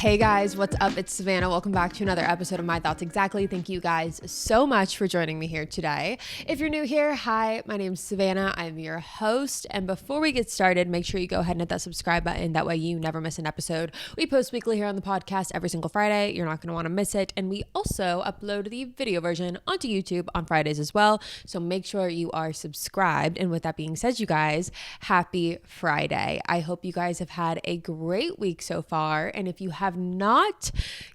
Hey guys, what's up? It's Savannah. Welcome back to another episode of My Thoughts Exactly. Thank you guys so much for joining me here today. If you're new here, hi, my name's Savannah. I'm your host. And before we get started, make sure you go ahead and hit that subscribe button. That way you never miss an episode. We post weekly here on the podcast every single Friday. You're not going to want to miss it. And we also upload the video version onto YouTube on Fridays as well. So make sure you are subscribed. And with that being said, you guys, happy Friday. I hope you guys have had a great week so far. And if you have not,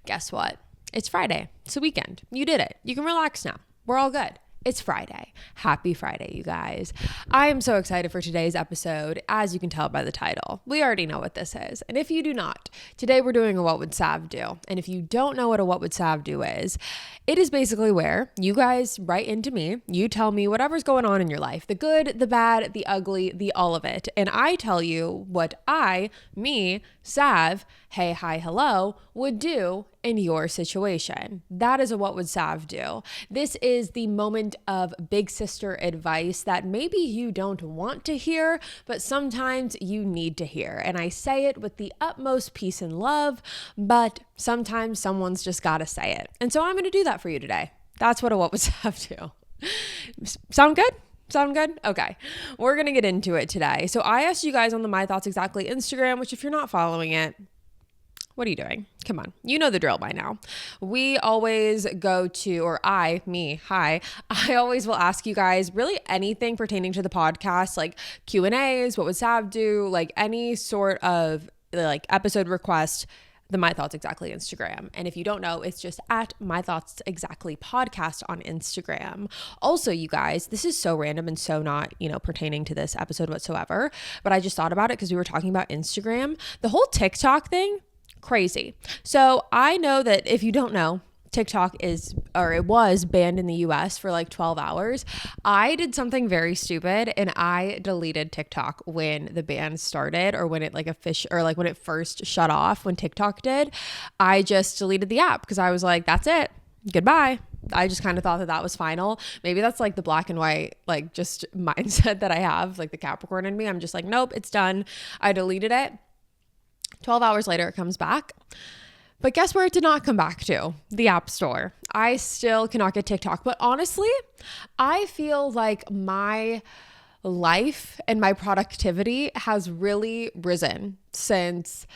guess what? It's Friday. It's the weekend. You did it. You can relax now. We're all good. It's Friday. Happy Friday, you guys. I am so excited for today's episode, as you can tell by the title. We already know what this is. And if you do not, today we're doing a What Would Sav Do? And if you don't know what a What Would Sav Do is, it is basically where you guys write into me, you tell me whatever's going on in your life, the good, the bad, the ugly, the all of it. And I tell you what Sav, hey, hi, hello, would do in your situation. That is a What Would Sav Do? This is the moment of big sister advice that maybe you don't want to hear, but sometimes you need to hear. And I say it with the utmost peace and love, but sometimes someone's just got to say it. And so I'm going to do that for you today. That's what a What Would Sav Do? Sound good? Sound good? Okay. We're going to get into it today. So I asked you guys on the My Thoughts Exactly Instagram, which if you're not following it, what are you doing? Come on. You know the drill by now. We always go to, I always will ask you guys really anything pertaining to the podcast, like Q&As, what would Sav do, like any sort of like episode request, the My Thoughts Exactly Instagram. And if you don't know, it's just at My Thoughts Exactly podcast on Instagram. Also, you guys, this is so random and so not, pertaining to this episode whatsoever, but I just thought about it because we were talking about Instagram. The whole TikTok thing, crazy. So I know that if you don't know, TikTok it was banned in the US for like 12 hours. I did something very stupid and I deleted TikTok when the ban started, or when it when it first shut off, when TikTok did. I just deleted the app because I was like, that's it. Goodbye. I just kind of thought that was final. Maybe that's like the black and white, like just mindset that I have, like the Capricorn in me. I'm just like, nope, it's done. I deleted it. 12 hours later, it comes back. But guess where it did not come back to? The App Store. I still cannot get TikTok. But honestly, I feel like my life and my productivity has really risen since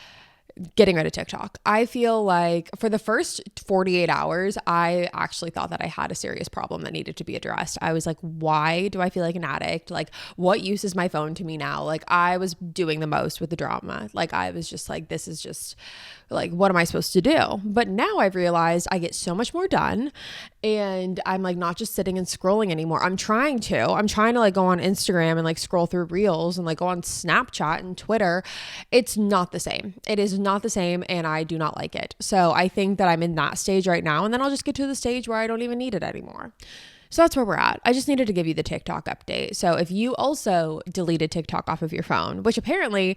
getting rid of TikTok. I feel like for the first 48 hours, I actually thought that I had a serious problem that needed to be addressed. I was like, why do I feel like an addict? Like, what use is my phone to me now? Like, I was doing the most with the drama. Like, I was just like, this is just like, what am I supposed to do? But now I've realized I get so much more done, and I'm like not just sitting and scrolling anymore. I'm trying to like go on Instagram and like scroll through reels and like go on Snapchat and Twitter. It's not the same. It is not the same, and I do not like it. So I think that I'm in that stage right now, and then I'll just get to the stage where I don't even need it anymore. So that's where we're at. I just needed to give you the TikTok update. So if you also deleted TikTok off of your phone, which apparently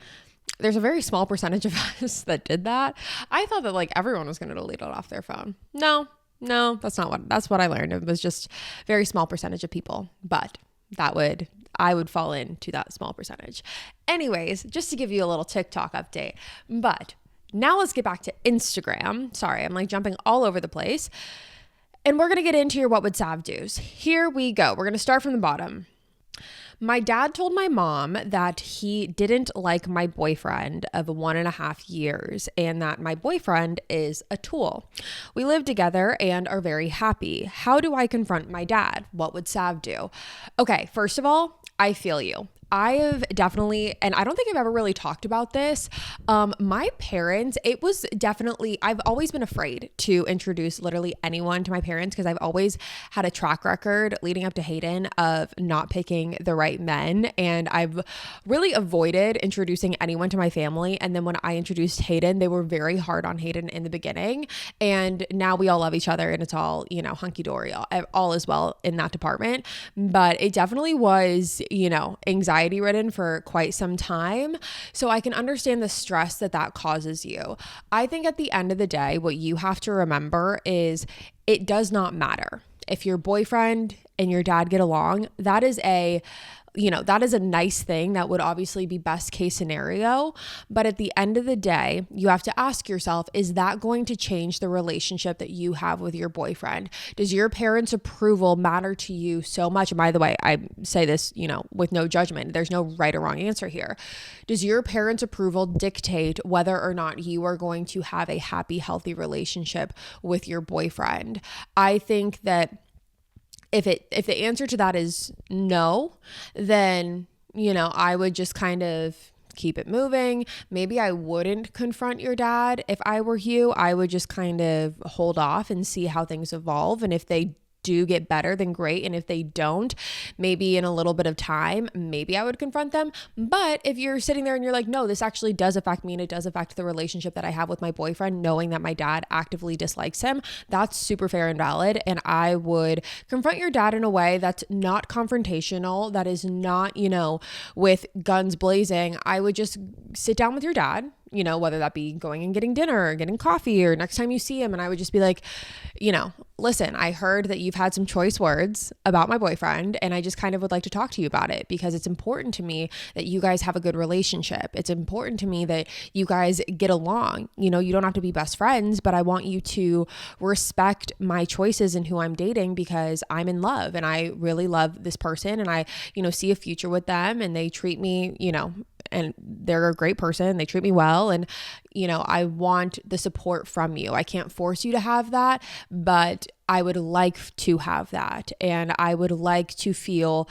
there's a very small percentage of us that did that. I thought that like everyone was going to delete it off their phone. No, that's what I learned. It was just a very small percentage of people, but I would fall into that small percentage. Anyways, just to give you a little TikTok update, but now let's get back to Instagram. Sorry, I'm like jumping all over the place. And we're going to get into your What Would Sav Do's. Here we go. We're going to start from the bottom. My dad told my mom that he didn't like my boyfriend of 1.5 years and that my boyfriend is a tool. We live together and are very happy. How do I confront my dad? What would Sav do? Okay, first of all, I feel you. I have definitely, and I don't think I've ever really talked about this. My parents, I've always been afraid to introduce literally anyone to my parents because I've always had a track record leading up to Hayden of not picking the right men. And I've really avoided introducing anyone to my family. And then when I introduced Hayden, they were very hard on Hayden in the beginning. And now we all love each other and it's all, hunky dory, all is well in that department. But it definitely was, anxiety ridden for quite some time. So I can understand the stress that causes you. I think at the end of the day, what you have to remember is it does not matter. If your boyfriend and your dad get along, that is a that is a nice thing. That would obviously be best case scenario. But at the end of the day, you have to ask yourself, is that going to change the relationship that you have with your boyfriend? Does your parents' approval matter to you so much? And by the way, I say this, with no judgment. There's no right or wrong answer here. Does your parents' approval dictate whether or not you are going to have a happy, healthy relationship with your boyfriend? I think that if the answer to that is no, then, I would just kind of keep it moving. Maybe I wouldn't confront your dad. If I were you, I would just kind of hold off and see how things evolve. And if they do get better, then great. And if they don't, maybe in a little bit of time, maybe I would confront them. But if you're sitting there and you're like, no, this actually does affect me and it does affect the relationship that I have with my boyfriend, knowing that my dad actively dislikes him, that's super fair and valid. And I would confront your dad in a way that's not confrontational, that is not, with guns blazing. I would just sit down with your dad, whether that be going and getting dinner or getting coffee or next time you see him. And I would just be like, listen, I heard that you've had some choice words about my boyfriend, and I just kind of would like to talk to you about it because it's important to me that you guys have a good relationship. It's important to me that you guys get along. You don't have to be best friends, but I want you to respect my choices and who I'm dating because I'm in love and I really love this person and I, see a future with them and they treat me, and they're a great person. They treat me well. And, I want the support from you. I can't force you to have that, but I would like to have that. And I would like to feel,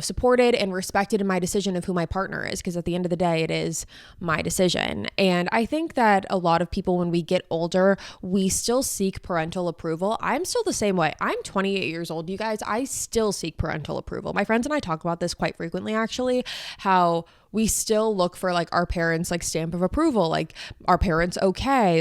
supported and respected in my decision of who my partner is. Because at the end of the day, it is my decision. And I think that a lot of people, when we get older, we still seek parental approval. I'm still the same way. I'm 28 years old, you guys. I still seek parental approval. My friends and I talk about this quite frequently, actually, how we still look for our parents' stamp of approval, our parents okay.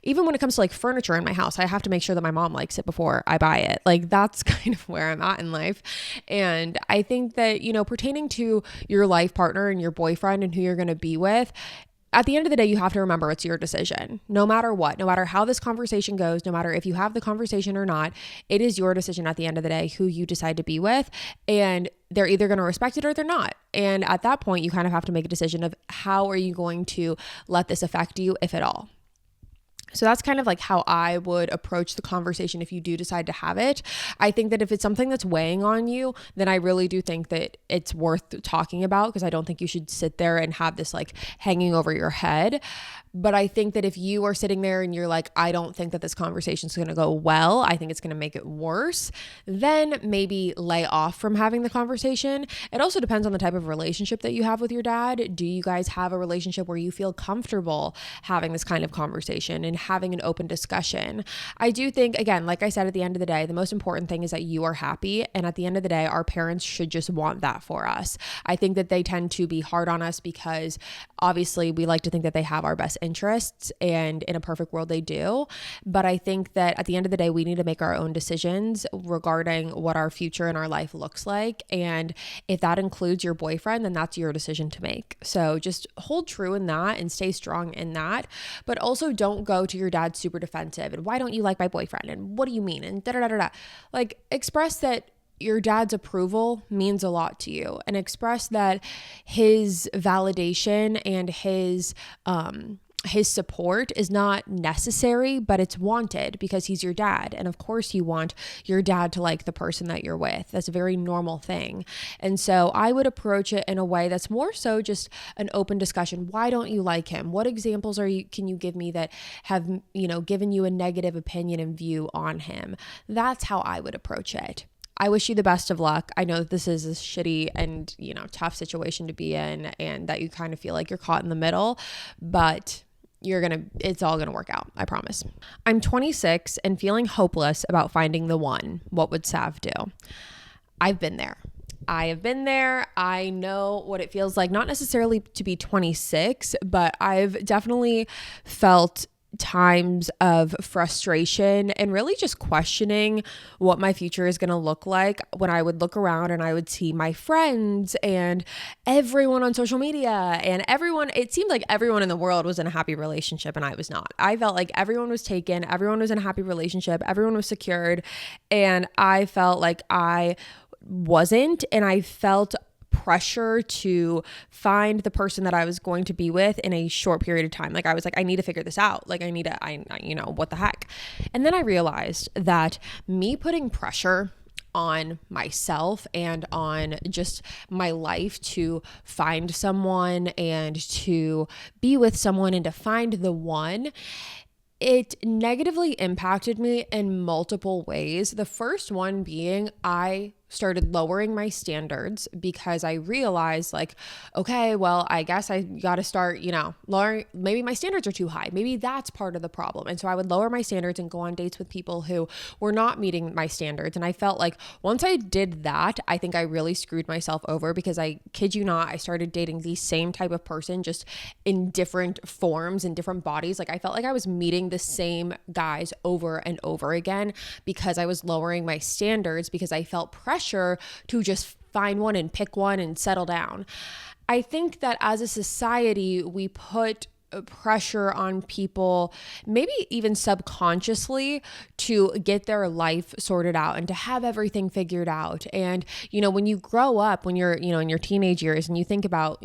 Even when it comes to furniture in my house, I have to make sure that my mom likes it before I buy it. That's kind of where I'm at in life. And I think that, pertaining to your life partner and your boyfriend and who you're going to be with, at the end of the day, you have to remember it's your decision. No matter what, no matter how this conversation goes, no matter if you have the conversation or not, it is your decision at the end of the day who you decide to be with. And they're either going to respect it or they're not. And at that point, you kind of have to make a decision of how are you going to let this affect you, if at all. So that's kind of how I would approach the conversation if you do decide to have it. I think that if it's something that's weighing on you, then I really do think that it's worth talking about because I don't think you should sit there and have this hanging over your head. But I think that if you are sitting there and you're like, I don't think that this conversation is going to go well, I think it's going to make it worse, then maybe lay off from having the conversation. It also depends on the type of relationship that you have with your dad. Do you guys have a relationship where you feel comfortable having this kind of conversation and having an open discussion? I do think, again, like I said, at the end of the day, the most important thing is that you are happy. And at the end of the day, our parents should just want that for us. I think that they tend to be hard on us because obviously we like to think that they have our best interests, and in a perfect world they do. But I think that at the end of the day, we need to make our own decisions regarding what our future in our life looks like. And if that includes your boyfriend, then that's your decision to make. So just hold true in that and stay strong in that. But also don't go to your dad super defensive and why don't you like my boyfriend? And what do you mean? And da da da da da. Express that your dad's approval means a lot to you, and express that his validation and his support is not necessary, but it's wanted because he's your dad. And of course you want your dad to like the person that you're with. That's a very normal thing. And so I would approach it in a way that's more so just an open discussion. Why don't you like him? What examples can you give me that have, given you a negative opinion and view on him? That's how I would approach it. I wish you the best of luck. I know that this is a shitty and, tough situation to be in, and that you kind of feel like you're caught in the middle, but it's all going to work out. I promise. I'm 26 and feeling hopeless about finding the one. What would Sav do? I've been there. I have been there. I know what it feels like, not necessarily to be 26, but I've definitely felt times of frustration and really just questioning what my future is going to look like when I would look around and I would see my friends and everyone on social media and it seemed like everyone in the world was in a happy relationship and I was not. I felt like everyone was taken, everyone was in a happy relationship, everyone was secured, and I felt like I wasn't, and I felt pressure to find the person that I was going to be with in a short period of time. Like I was like, I need to figure this out. Like what the heck? And then I realized that me putting pressure on myself and on just my life to find someone and to be with someone and to find the one, it negatively impacted me in multiple ways. The first one being I started lowering my standards because I realized like, okay, well, I guess I got to start, lowering, maybe my standards are too high. Maybe that's part of the problem. And so I would lower my standards and go on dates with people who were not meeting my standards. And I felt like once I did that, I think I really screwed myself over because I kid you not, I started dating the same type of person just in different forms and different bodies. Like I felt like I was meeting the same guys over and over again because I was lowering my standards because I felt pressure to just find one and pick one and settle down. I think that as a society, we put pressure on people, maybe even subconsciously, to get their life sorted out and to have everything figured out. And, when you grow up, when you're, in your teenage years and you think about,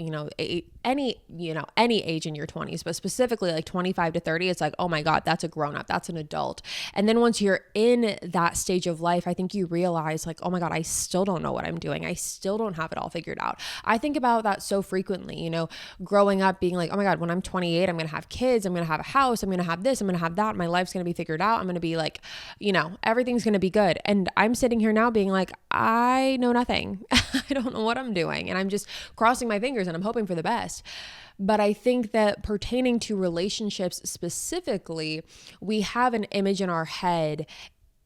any age in your 20s, but specifically like 25 to 30, it's like, oh my God, that's a grown up, that's an adult. And then once you're in that stage of life, I think you realize like, oh my God, I still don't know what I'm doing. I still don't have it all figured out. I think about that so frequently, growing up being like, oh my God, when I'm 28, I'm going to have kids, I'm going to have a house, I'm going to have this, I'm going to have that. My life's going to be figured out. I'm going to be like, everything's going to be good. And I'm sitting here now being like, I know nothing. I don't know what I'm doing. And I'm just crossing my fingers and I'm hoping for the best. But I think that pertaining to relationships specifically, we have an image in our head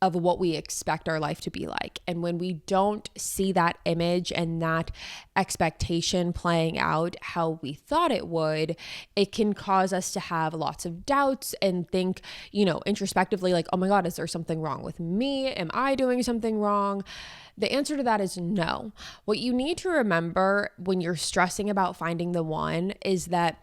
of what we expect our life to be like. And when we don't see that image and that expectation playing out how we thought it would, it can cause us to have lots of doubts and think, introspectively like, oh my God, is there something wrong with me? Am I doing something wrong? The answer to that is no. What you need to remember when you're stressing about finding the one is that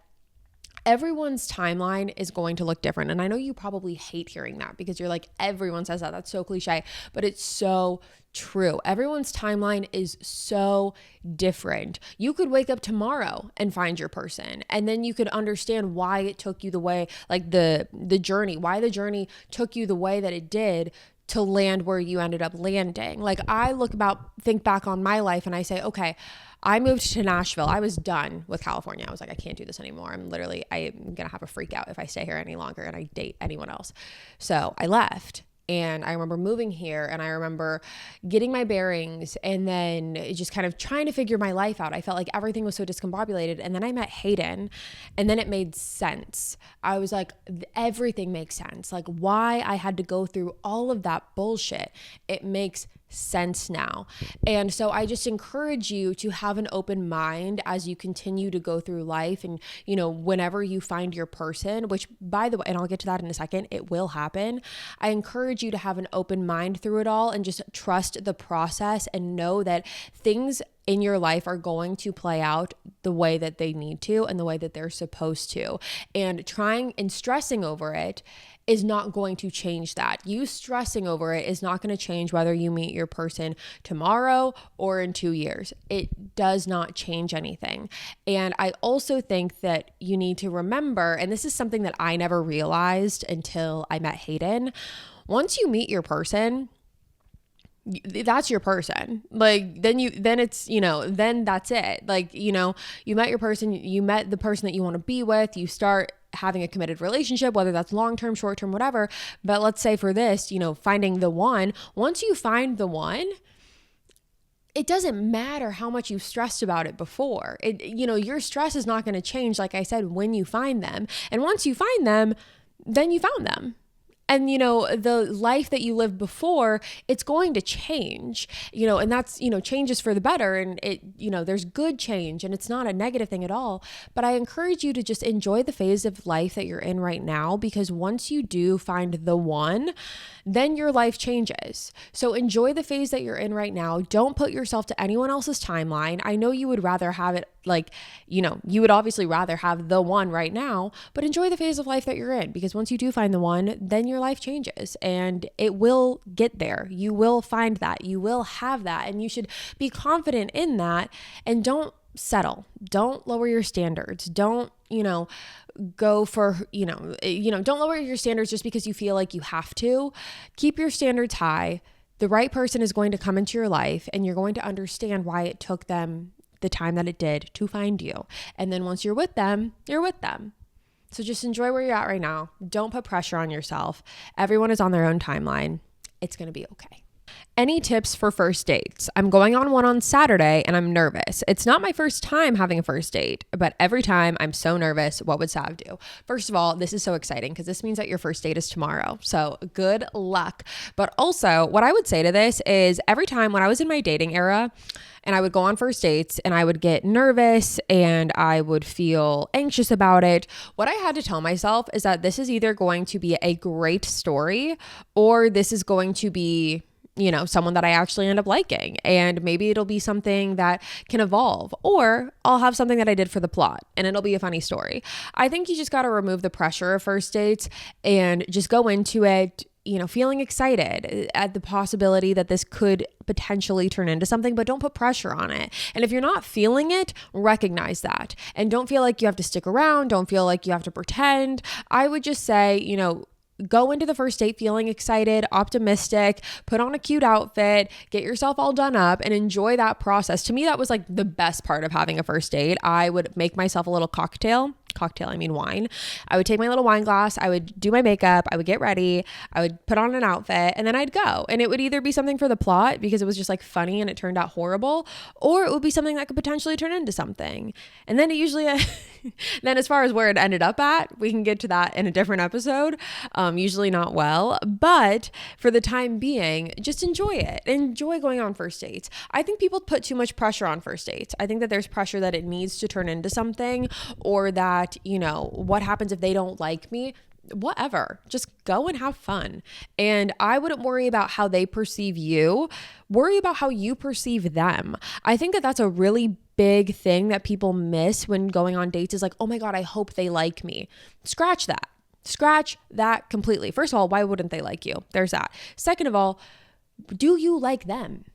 everyone's timeline is going to look different. And I know you probably hate hearing that because you're like, everyone says that. That's so cliche, but it's so true. Everyone's timeline is so different. You could wake up tomorrow and find your person, and then you could understand why it took you the way, like the journey, why the journey took you the way that it did to land where you ended up landing. Like I think back on my life and I say, okay, I moved to Nashville. I was done with California. I was like, I can't do this anymore. I'm going to have a freak out if I stay here any longer and I date anyone else. So I left. And I remember moving here and I remember getting my bearings and then just kind of trying to figure my life out. I felt like everything was so discombobulated. And then I met Hayden and then it made sense. I was like, everything makes sense. Like why I had to go through all of that bullshit. It makes sense now. And so I just encourage you to have an open mind as you continue to go through life. And, whenever you find your person, which by the way, and I'll get to that in a second, it will happen. I encourage you to have an open mind through it all and just trust the process and know that things in your life are going to play out the way that they need to and the way that they're supposed to. And trying and stressing over it is not going to change that. You stressing over it is not going to change whether you meet your person tomorrow or in 2 years. It does not change anything. And I also think that you need to remember, and this is something that I never realized until I met Hayden, once you meet your person, that's your person. Like then it's, then that's it. Like, you met your person, you met the person that you want to be with, you start having a committed relationship, whether that's long-term, short-term, whatever. But let's say for this, finding the one, once you find the one, it doesn't matter how much you've stressed about it before. Your stress is not going to change, like I said, when you find them. And once you find them, then you found them. And, the life that you lived before, it's going to change, and that's, changes for the better. And there's good change and it's not a negative thing at all. But I encourage you to just enjoy the phase of life that you're in right now, because once you do find the one, then your life changes. So enjoy the phase that you're in right now. Don't put yourself to anyone else's timeline. I know you would rather have it you would obviously rather have the one right now, but enjoy the phase of life that you're in, because once you do find the one, then your life changes, and it will get there. You will find that. You will have that, and you should be confident in that, and don't settle. Don't lower your standards. Don't, go for, don't lower your standards just because you feel like you have to. Keep your standards high. The right person is going to come into your life, and you're going to understand why it took them the time that it did to find you. And then once you're with them, you're with them. So just enjoy where you're at right now. Don't put pressure on yourself. Everyone is on their own timeline. It's going to be okay. Any tips for first dates? I'm going on one on Saturday and I'm nervous. It's not my first time having a first date, but every time I'm so nervous. What would Sav do? First of all, this is so exciting because this means that your first date is tomorrow. So good luck. But also, what I would say to this is every time when I was in my dating era and I would go on first dates and I would get nervous and I would feel anxious about it, what I had to tell myself is that this is either going to be a great story or this is going to be someone that I actually end up liking, and maybe it'll be something that can evolve, or I'll have something that I did for the plot and it'll be a funny story. I think you just got to remove the pressure of first dates and just go into it, feeling excited at the possibility that this could potentially turn into something, but don't put pressure on it. And if you're not feeling it, recognize that and don't feel like you have to stick around. Don't feel like you have to pretend. I would just say, go into the first date feeling excited, optimistic, put on a cute outfit, get yourself all done up and enjoy that process. To me, that was like the best part of having a first date. I would make myself a little I mean wine. I would take my little wine glass, I would do my makeup, I would get ready, I would put on an outfit, and then I'd go. And it would either be something for the plot because it was just like funny and it turned out horrible, or it would be something that could potentially turn into something. And then it usually, then as far as where it ended up at, we can get to that in a different episode. Usually not well, but for the time being, just enjoy it. Enjoy going on first dates. I think people put too much pressure on first dates. I think that there's pressure that it needs to turn into something, or that, what happens if they don't like me? Whatever, just go and have fun. And I wouldn't worry about how they perceive you. Worry about how you perceive them. I think that that's a really big thing that people miss when going on dates is like, oh my God, I hope they like me. Scratch that completely. First of all, why wouldn't they like you? There's that. Second of all, do you like them?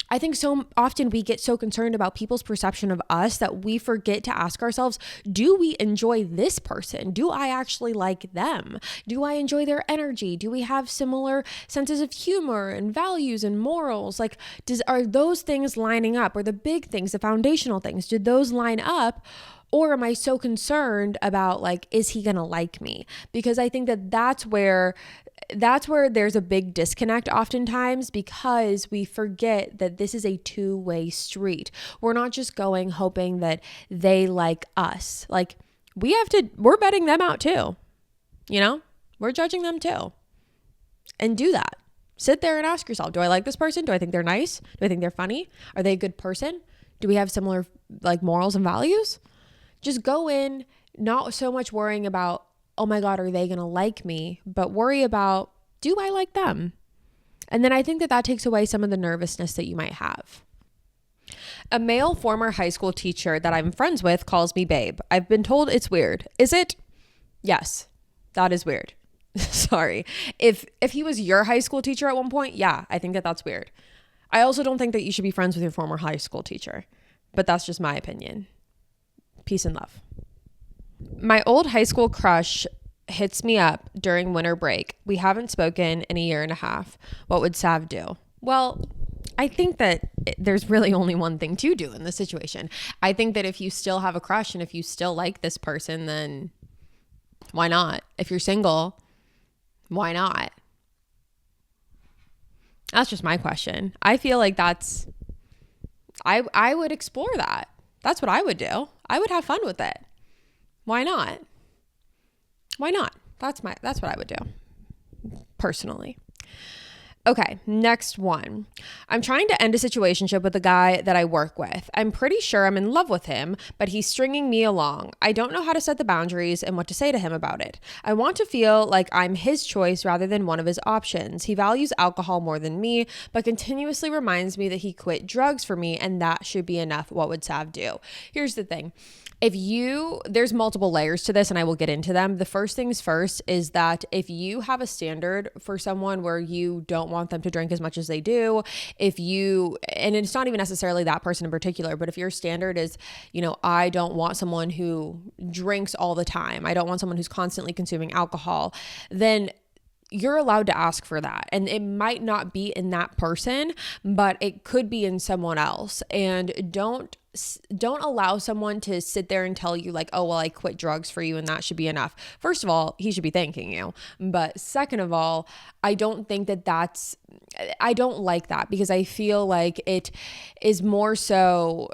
I think so often we get so concerned about people's perception of us that we forget to ask ourselves, do we enjoy this person? Do I actually like them? Do I enjoy their energy? Do we have similar senses of humor and values and morals? Like, are those things lining up? Or the big things, the foundational things, did those line up? Or am I so concerned about like, is he going to like me? Because I think that that's where there's a big disconnect oftentimes, because we forget that this is a two-way street. We're not just going hoping that they like us. Like we're vetting them out too. We're judging them too. And do that. Sit there and ask yourself, do I like this person? Do I think they're nice? Do I think they're funny? Are they a good person? Do we have similar like morals and values? Just go in, not so much worrying about, oh my God, are they going to like me? But worry about, do I like them? And then I think that takes away some of the nervousness that you might have. A male former high school teacher that I'm friends with calls me babe. I've been told it's weird. Is it? Yes, that is weird. Sorry. If he was your high school teacher at one point, yeah, I think that that's weird. I also don't think that you should be friends with your former high school teacher, but that's just my opinion. Peace and love. My old high school crush hits me up during winter break. We haven't spoken in a year and a half. What would Sav do? Well, I think that there's really only one thing to do in this situation. I think that if you still have a crush and if you still like this person, then why not? If you're single, why not? That's just my question. I feel like I would explore that. That's what I would do. I would have fun with it. Why not? Why not? That's what I would do personally. Okay, next one. I'm trying to end a situationship with a guy that I work with. I'm pretty sure I'm in love with him, but he's stringing me along. I don't know how to set the boundaries and what to say to him about it. I want to feel like I'm his choice rather than one of his options. He values alcohol more than me, but continuously reminds me that he quit drugs for me, and that should be enough. What would Sav do? Here's the thing. There's multiple layers to this and I will get into them. The first things first is that if you have a standard for someone where you don't want them to drink as much as they do, and it's not even necessarily that person in particular, but if your standard is, I don't want someone who drinks all the time, I don't want someone who's constantly consuming alcohol, then you're allowed to ask for that. And it might not be in that person, but it could be in someone else. And don't allow someone to sit there and tell you like, oh, well, I quit drugs for you and that should be enough. First of all, he should be thanking you. But second of all, I don't like that because I feel like it is more so,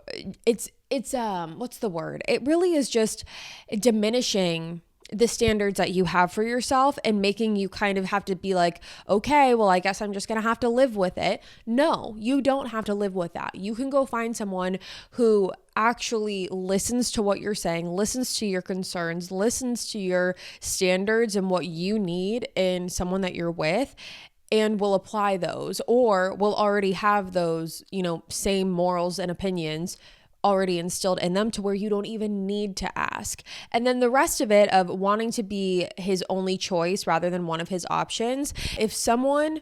it's what's the word? It really is just diminishing the standards that you have for yourself and making you kind of have to be like, okay, well, I guess I'm just going to have to live with it. No, you don't have to live with that. You can go find someone who actually listens to what you're saying, listens to your concerns, listens to your standards and what you need in someone that you're with, and will apply those, or will already have those, same morals and opinions already instilled in them to where you don't even need to ask. And then the rest of it of wanting to be his only choice rather than one of his options. If someone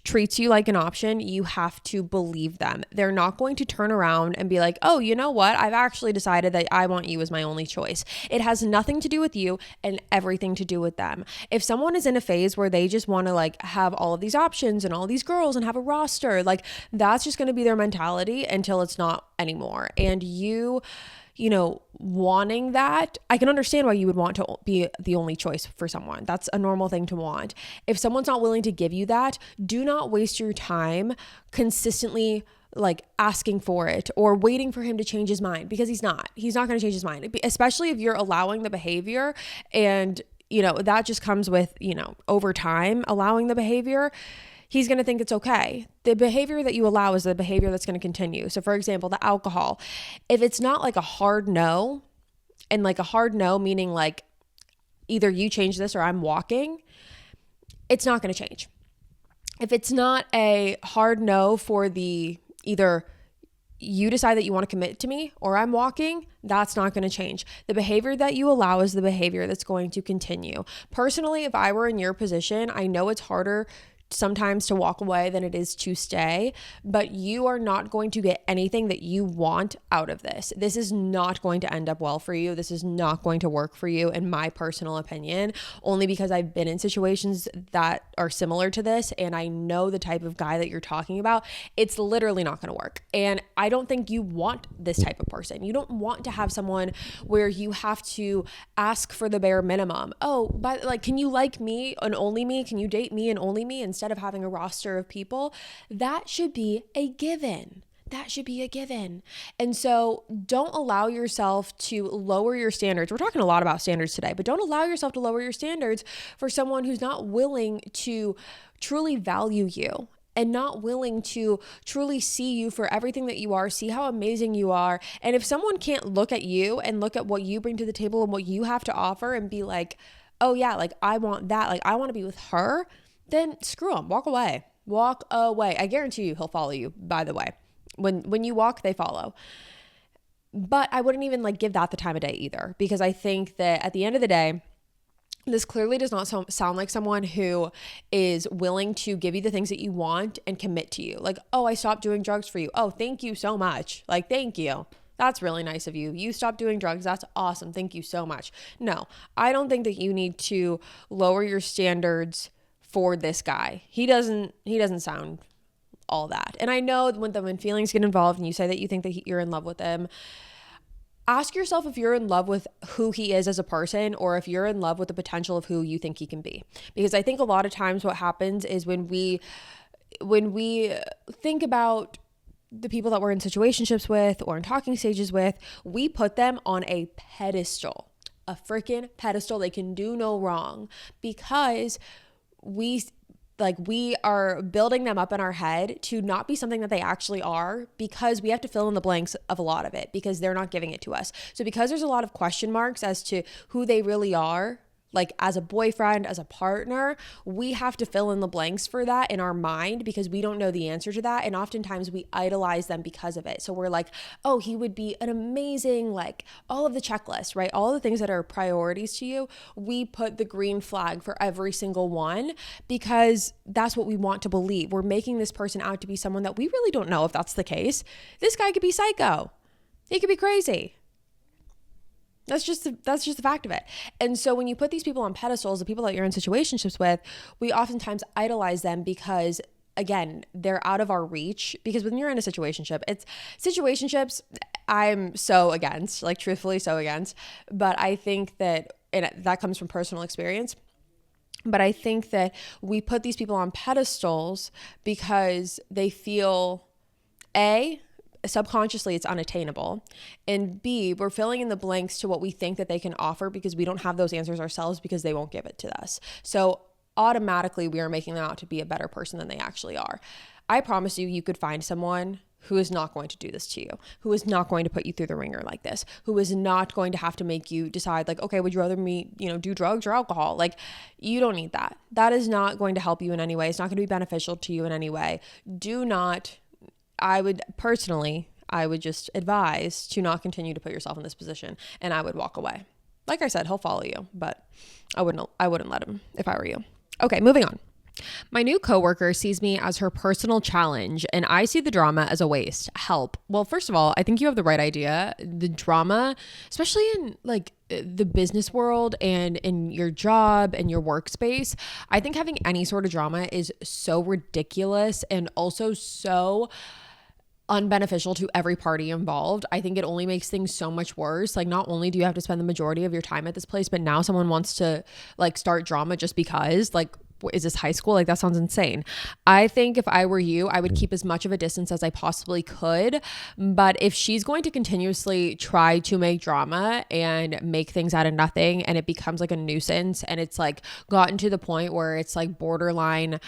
treats you like an option, you have to believe them. They're not going to turn around and be like, oh, you know what? I've actually decided that I want you as my only choice. It has nothing to do with you and everything to do with them. If someone is in a phase where they just want to like have all of these options and all these girls and have a roster, like that's just going to be their mentality until it's not anymore. And wanting that, I can understand why you would want to be the only choice for someone. That's a normal thing to want. If someone's not willing to give you that, do not waste your time consistently like asking for it or waiting for him to change his mind, because he's not going to change his mind, especially if you're allowing the behavior. And, that just comes with, over time, allowing the behavior. He's going to think it's okay. The behavior that you allow is the behavior that's going to continue. So for example, the alcohol, if it's not like a hard no, and like a hard no, meaning like either you change this or I'm walking, it's not going to change. If it's not a hard no for the either you decide that you want to commit to me or I'm walking, that's not going to change. The behavior that you allow is the behavior that's going to continue. Personally, if I were in your position, I know it's harder sometimes to walk away than it is to stay, but you are not going to get anything that you want out of this. This is not going to end up well for you. This is not going to work for you, in my personal opinion, only because I've been in situations that are similar to this and I know the type of guy that you're talking about. It's literally not going to work. And I don't think you want this type of person. You don't want to have someone where you have to ask for the bare minimum. Oh, but like, can you like me and only me? Can you date me and only me? Instead of having a roster of people, that should be a given. That should be a given. And so don't allow yourself to lower your standards. We're talking a lot about standards today, but don't allow yourself to lower your standards for someone who's not willing to truly value you and not willing to truly see you for everything that you are, see how amazing you are. And if someone can't look at you and look at what you bring to the table and what you have to offer and be like, oh yeah, like I want that, like I want to be with her, then screw him. Walk away. Walk away. I guarantee you he'll follow you, by the way. When you walk, they follow. But I wouldn't even like give that the time of day either, because I think that at the end of the day, this clearly does not sound like someone who is willing to give you the things that you want and commit to you. Like, oh, I stopped doing drugs for you. Oh, thank you so much. Like, thank you. That's really nice of you. You stopped doing drugs. That's awesome. Thank you so much. No, I don't think that you need to lower your standards for this guy. He doesn't sound all that. And I know when feelings get involved and you say that you think that you're in love with him, ask yourself if you're in love with who he is as a person or if you're in love with the potential of who you think he can be. Because I think a lot of times what happens is when we think about the people that we're in situationships with or in talking stages with, we put them on a pedestal, a freaking pedestal. They can do no wrong, because like we are building them up in our head to not be something that they actually are, because we have to fill in the blanks of a lot of it because they're not giving it to us. So because there's a lot of question marks as to who they really are, like as a boyfriend, as a partner, we have to fill in the blanks for that in our mind because we don't know the answer to that. And oftentimes we idolize them because of it. So we're like, oh, he would be an amazing, like all of the checklists, right? All the things that are priorities to you, we put the green flag for every single one because that's what we want to believe. We're making this person out to be someone that we really don't know if that's the case. This guy could be psycho. He could be crazy. That's just the fact of it. And so when you put these people on pedestals, the people that you're in situationships with, we oftentimes idolize them because, again, they're out of our reach. Because when you're in a situationship, situationships, I'm so against, like truthfully so against. But I think that, and that comes from personal experience, but I think that we put these people on pedestals because they feel, subconsciously it's unattainable, and B, we're filling in the blanks to what we think that they can offer because we don't have those answers ourselves because they won't give it to us. So automatically we are making them out to be a better person than they actually are. I promise you could find someone who is not going to do this to you, who is not going to put you through the ringer like this, who is not going to have to make you decide like, okay, would you rather me, do drugs or alcohol? Like, you don't need that. That is not going to help you in any way. It's not going to be beneficial to you in any way. I would just advise to not continue to put yourself in this position, and I would walk away. Like I said, he'll follow you, but I wouldn't let him if I were you. Okay, moving on. My new coworker sees me as her personal challenge, and I see the drama as a waste. Help. Well, first of all, I think you have the right idea. The drama, especially in like the business world and in your job and your workspace, I think having any sort of drama is so ridiculous and also so unbeneficial to every party involved. I think it only makes things so much worse. Like, not only do you have to spend the majority of your time at this place, but now someone wants to like start drama just because, like, is this high school? Like, that sounds insane. I think if I were you, I would keep as much of a distance as I possibly could. But if she's going to continuously try to make drama and make things out of nothing, and it becomes like a nuisance, and it's like gotten to the point where it's like borderline,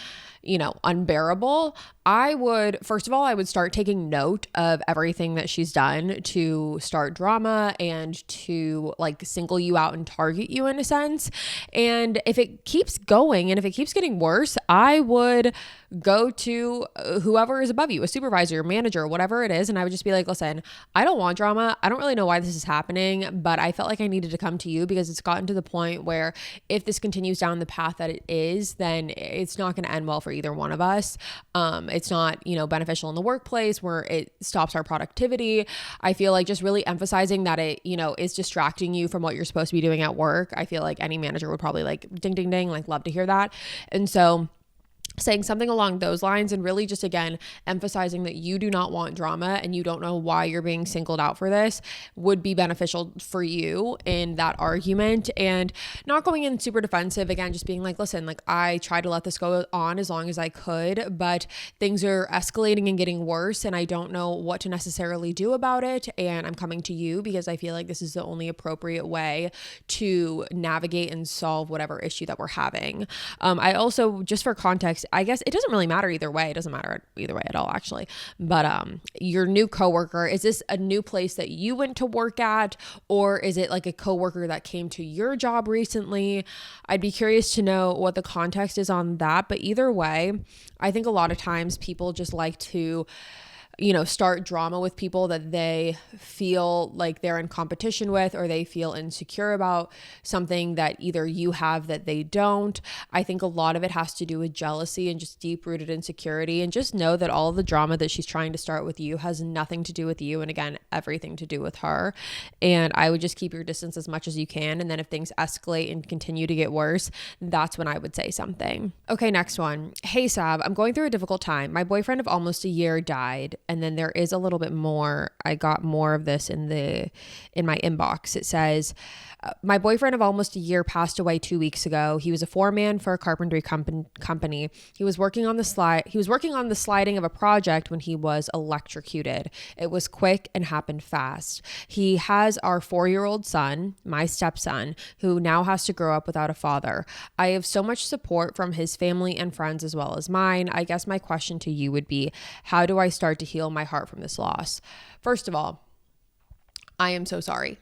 unbearable, I would start taking note of everything that she's done to start drama and to like single you out and target you in a sense. And if it keeps going and if it keeps getting worse, I would go to whoever is above you, a supervisor, manager, whatever it is. And I would just be like, listen, I don't want drama. I don't really know why this is happening, but I felt like I needed to come to you because it's gotten to the point where if this continues down the path that it is, then it's not going to end well for either one of us. It's not, beneficial in the workplace where it stops our productivity. I feel like just really emphasizing that it, is distracting you from what you're supposed to be doing at work. I feel like any manager would probably like ding, ding, ding, like love to hear that. And so saying something along those lines and really just, again, emphasizing that you do not want drama and you don't know why you're being singled out for this would be beneficial for you in that argument, and not going in super defensive. Again, just being like, listen, like I tried to let this go on as long as I could, but things are escalating and getting worse and I don't know what to necessarily do about it. And I'm coming to you because I feel like this is the only appropriate way to navigate and solve whatever issue that we're having. I also, just for context, I guess it doesn't really matter either way. It doesn't matter either way at all, actually. But your new coworker, is this a new place that you went to work at, or is it like a coworker that came to your job recently? I'd be curious to know what the context is on that. But either way, I think a lot of times people just like to start drama with people that they feel like they're in competition with, or they feel insecure about something that either you have that they don't. I think a lot of it has to do with jealousy and just deep-rooted insecurity. And just know that all of the drama that she's trying to start with you has nothing to do with you, and again, everything to do with her. And I would just keep your distance as much as you can. And then if things escalate and continue to get worse, that's when I would say something. Okay, next one. Hey, Sav, I'm going through a difficult time. My boyfriend of almost a year died. And then there is a little bit more. I got more of this in my inbox. It says, My boyfriend of almost a year passed away 2 weeks ago. He was a foreman for a carpentry company. He was working on the sliding of a project when he was electrocuted. It was quick and happened fast. He has our 4-year-old son, my stepson, who now has to grow up without a father. I have so much support from his family and friends as well as mine. I guess my question to you would be, how do I start to heal my heart from this loss? First of all, I am so sorry.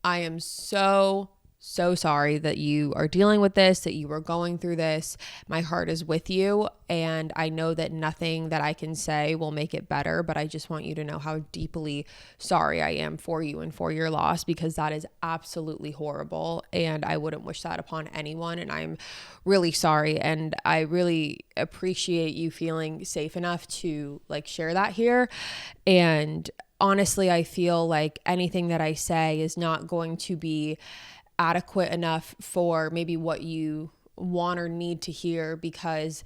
I am so sorry that you are dealing with this, that you are going through this. My heart is with you, and I know that nothing that I can say will make it better, but I just want you to know how deeply sorry I am for you and for your loss, because that is absolutely horrible, and I wouldn't wish that upon anyone, and I'm really sorry, and I really appreciate you feeling safe enough to share that here. And honestly, I feel like anything that I say is not going to be adequate enough for maybe what you want or need to hear, because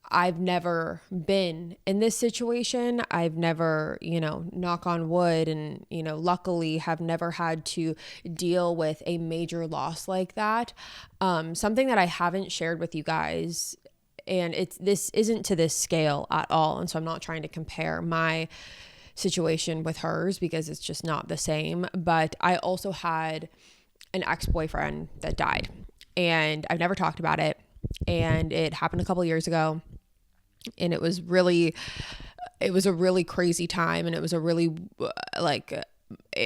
I've never been in this situation. I've never, knock on wood, and, luckily have never had to deal with a major loss like that. Something that I haven't shared with you guys, and this isn't to this scale at all. And so I'm not trying to compare my situation with hers, because it's just not the same. But I also had an ex-boyfriend that died, and I've never talked about it. And it happened a couple years ago, and it was a really crazy time. And it was a really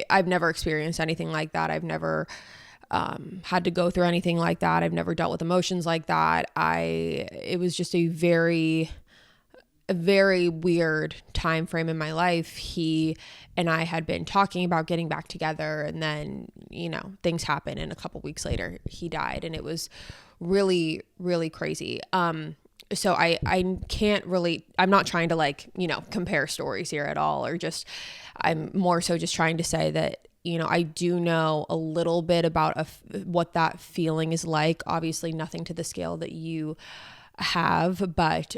I've never experienced anything like that. I've never had to go through anything like that. I've never dealt with emotions like that. It was just a very weird time frame in my life. He and I had been talking about getting back together, and then, things happened, and a couple weeks later he died, and it was really, really crazy. So I can't relate. I'm not trying to compare stories here at all, or I'm more so just trying to say that, I do know a little bit about what that feeling is like. Obviously nothing to the scale that you have, but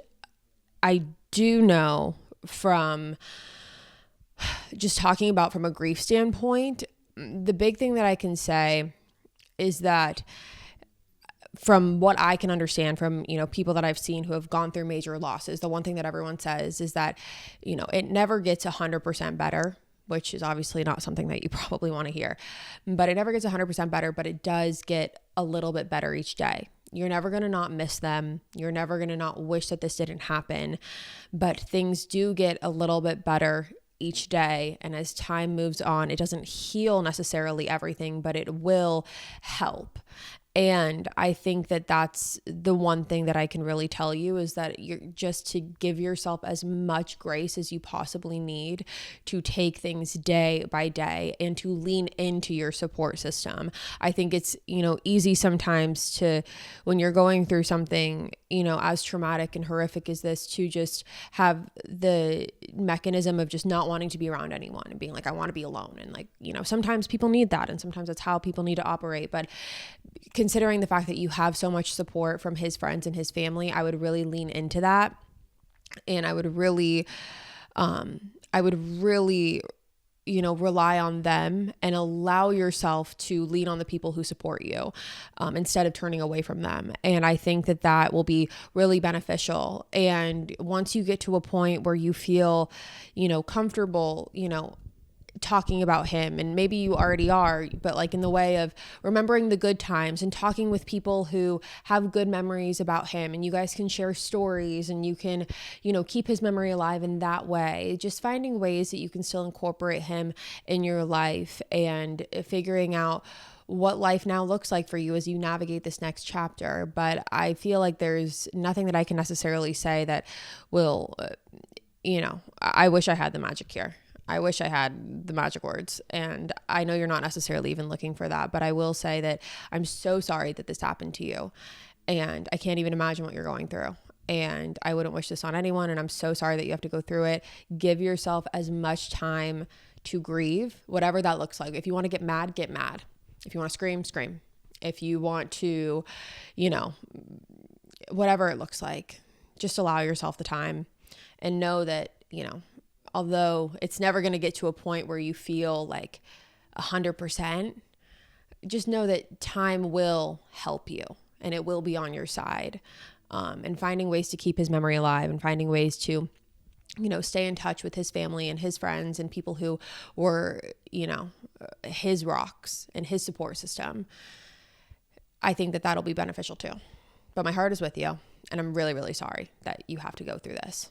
I do know from just talking about from a grief standpoint, the big thing that I can say is that, from what I can understand from, people that I've seen who have gone through major losses, the one thing that everyone says is that, it never gets 100% better, which is obviously not something that you probably want to hear, but it never gets 100% better, but it does get a little bit better each day. You're never going to not miss them. You're never going to not wish that this didn't happen, but things do get a little bit better each day. And as time moves on, it doesn't heal necessarily everything, but it will help. And I think that that's the one thing that I can really tell you, is that you're just to give yourself as much grace as you possibly need to take things day by day and to lean into your support system. I think it's, easy sometimes to, when you're going through something, as traumatic and horrific as this, to just have the mechanism of just not wanting to be around anyone and being like, I want to be alone. And sometimes people need that, and sometimes that's how people need to operate. But considering the fact that you have so much support from his friends and his family, I would really lean into that. And I would really, rely on them and allow yourself to lean on the people who support you, instead of turning away from them. And I think that that will be really beneficial. And once you get to a point where you feel, comfortable, talking about him, and maybe you already are, but in the way of remembering the good times and talking with people who have good memories about him, and you guys can share stories, and you can, keep his memory alive in that way. Just finding ways that you can still incorporate him in your life, and figuring out what life now looks like for you as you navigate this next chapter. But I feel like there's nothing that I can necessarily say that will, I wish I had the magic here. I wish I had the magic words, and I know you're not necessarily even looking for that, but I will say that I'm so sorry that this happened to you, and I can't even imagine what you're going through, and I wouldn't wish this on anyone, and I'm so sorry that you have to go through it. Give yourself as much time to grieve, whatever that looks like. If you want to get mad, get mad. If you want to scream, scream. If you want to, whatever it looks like, just allow yourself the time, and know that, although it's never going to get to a point where you feel like 100%, just know that time will help you and it will be on your side. And finding ways to keep his memory alive and finding ways to, stay in touch with his family and his friends and people who were, his rocks and his support system. I think that that'll be beneficial too. But my heart is with you, and I'm really, really sorry that you have to go through this.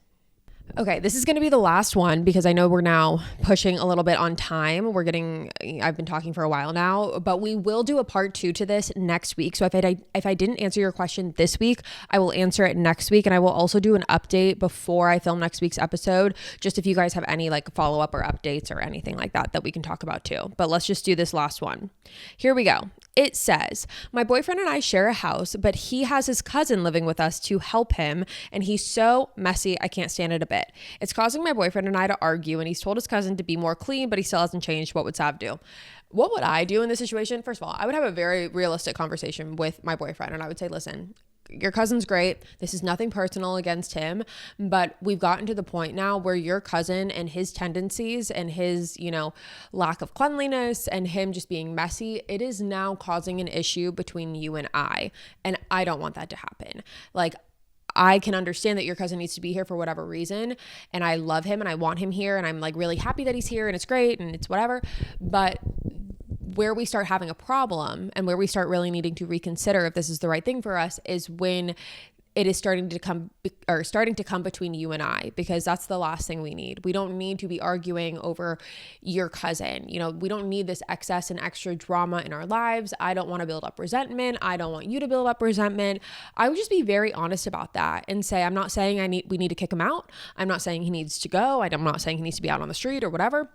Okay, this is going to be the last one because I know we're now pushing a little bit on time. I've been talking for a while now, but we will do a part 2 to this next week. So if I didn't answer your question this week, I will answer it next week. And I will also do an update before I film next week's episode, just if you guys have any like follow-up or updates or anything like that we can talk about too. But let's just do this last one. Here we go. It says, my boyfriend and I share a house, but he has his cousin living with us to help him. And he's so messy, I can't stand it a bit. It's causing my boyfriend and I to argue, and he's told his cousin to be more clean, but he still hasn't changed. What would Sav do? What would I do in this situation? First of all, I would have a very realistic conversation with my boyfriend, and I would say, listen, your cousin's great. This is nothing personal against him, but we've gotten to the point now where your cousin and his tendencies and his, lack of cleanliness and him just being messy, it is now causing an issue between you and I don't want that to happen. Like, I can understand that your cousin needs to be here for whatever reason, and I love him and I want him here, and I'm like really happy that he's here and it's great and it's whatever, but where we start having a problem and where we start really needing to reconsider if this is the right thing for us is when it is starting to come between you and I, because that's the last thing we need. We don't need to be arguing over your cousin. We don't need this excess and extra drama in our lives. I don't want to build up resentment. I don't want you to build up resentment. I would just be very honest about that and say, I'm not saying we need to kick him out. I'm not saying he needs to go. I'm not saying he needs to be out on the street or whatever.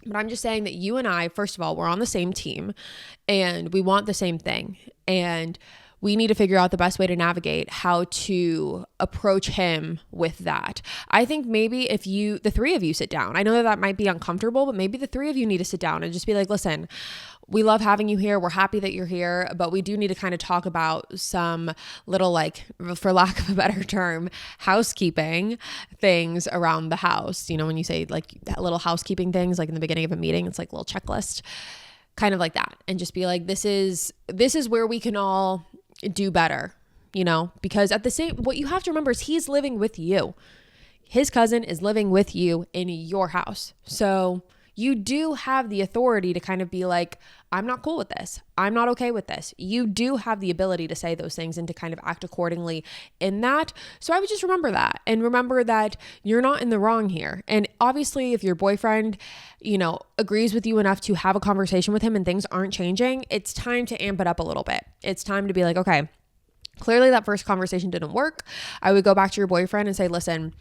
But I'm just saying that you and I, first of all, we're on the same team and we want the same thing. And we need to figure out the best way to navigate how to approach him with that. I think maybe if the three of you sit down, I know that might be uncomfortable, but maybe the three of you need to sit down and just be like, listen, we love having you here. We're happy that you're here, but we do need to kind of talk about some little, like, for lack of a better term, housekeeping things around the house. When you say like little housekeeping things, like in the beginning of a meeting, it's like a little checklist, kind of like that. And just be like, this is where we can all do better, because what you have to remember is he's living with you. His cousin is living with you in your house. So you do have the authority to kind of be like, I'm not cool with this. I'm not okay with this. You do have the ability to say those things and to kind of act accordingly in that. So I would just remember that and remember that you're not in the wrong here. And obviously if your boyfriend, agrees with you enough to have a conversation with him and things aren't changing, it's time to amp it up a little bit. It's time to be like, okay, clearly that first conversation didn't work. I would go back to your boyfriend and say, listen,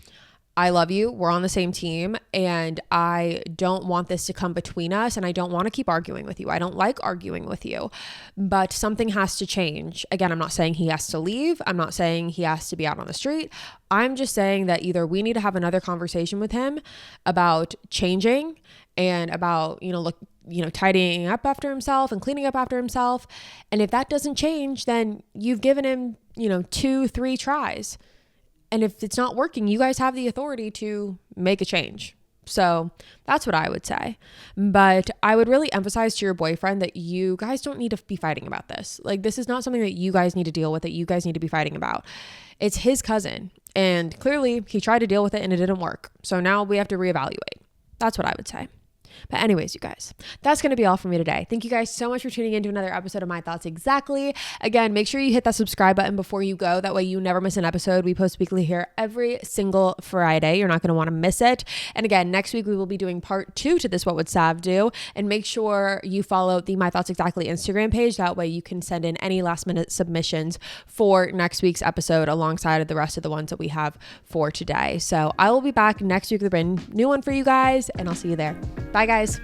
I love you. We're on the same team and I don't want this to come between us and I don't want to keep arguing with you. I don't like arguing with you, but something has to change. Again, I'm not saying he has to leave. I'm not saying he has to be out on the street. I'm just saying that either we need to have another conversation with him about changing and about, tidying up after himself and cleaning up after himself. And if that doesn't change, then you've given him, 2-3 tries. And if it's not working, you guys have the authority to make a change. So that's what I would say. But I would really emphasize to your boyfriend that you guys don't need to be fighting about this. Like, this is not something that you guys need to deal with, that you guys need to be fighting about. It's his cousin. And clearly he tried to deal with it and it didn't work. So now we have to reevaluate. That's what I would say. But anyways, you guys, that's going to be all for me today. Thank you guys so much for tuning in to another episode of My Thoughts Exactly. Again, make sure you hit that subscribe button before you go. That way you never miss an episode. We post weekly here every single Friday. You're not going to want to miss it. And again, next week we will be doing part 2 to this What Would Sav Do? And make sure you follow the My Thoughts Exactly Instagram page. That way you can send in any last minute submissions for next week's episode alongside of the rest of the ones that we have for today. So I will be back next week with a brand new one for you guys, and I'll see you there. Bye, guys.